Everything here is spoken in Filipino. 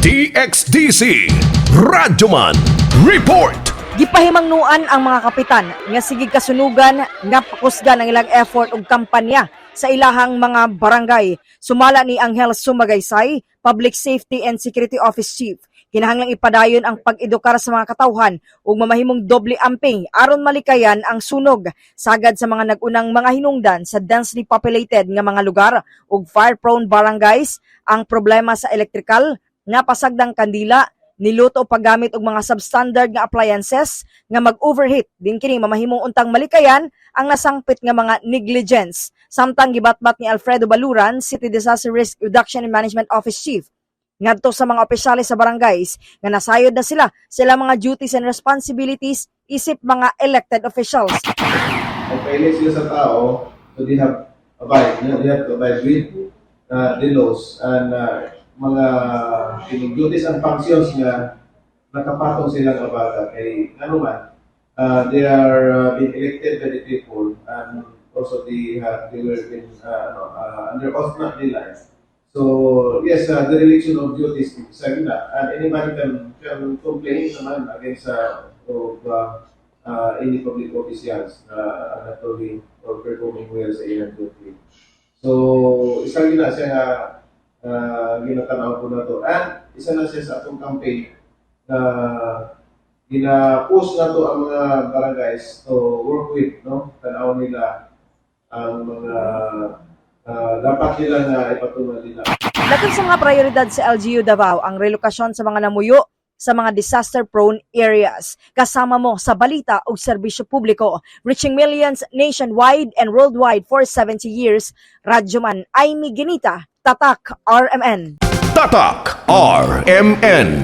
DXDC Radyoman Report. Gipahimangnuan ang mga kapitan nga sigig kasunugan nga pakusgan ang ilang effort ug kampanya sa ilahang mga barangay. Sumala ni Angel Sumagaysay, Public Safety and Security Office Chief. Kinahanglang ipadayon ang pag-edukar sa mga katawhan ug mamahimong doble amping aron malikayan ang sunog sagad sa mga nagunang mga hinungdan sa densely populated nga mga lugar ug fire-prone barangays. Ang problema sa electrical nga pasagdang kandila, niluto o paggamit og mga substandard nga appliances nga mag-overheat din kini mamahimong untang malikayan ang nasangpit nga mga negligence. Samtang gibatbat ni Alfredo Baluran, City Disaster Risk Reduction and Management Office Chief, ngadto sa mga opisyales sa barangays nga nasayod na sila mga duties and responsibilities isip mga elected officials. Pagpailit sila sa tao, so they have to abide with the laws and mga duties and functions nga nakapatong silang abaga kay ano man, they are being elected by the people and also they were in under oath not nila. So yes, the relation of duties sa gina, and anybody can complain naman against any public officials na naturally or performing well sa ilang duty. So isang gina siya nga ginatanaw ko na to. And isa na siya sa atong campaign na gina-push na to ang mga barangays to work with, no? Tanaw nila ang mga dapat nila na ipatungan nila. Lakon sa mga prioridad sa LGU Davao ang relokasyon sa mga namuyo sa mga disaster-prone areas. Kasama mo sa balita o serbisyo publiko, reaching millions nationwide and worldwide for 70 years. Radyoman Aimee Ginita, Tatak RMN. Tatak RMN.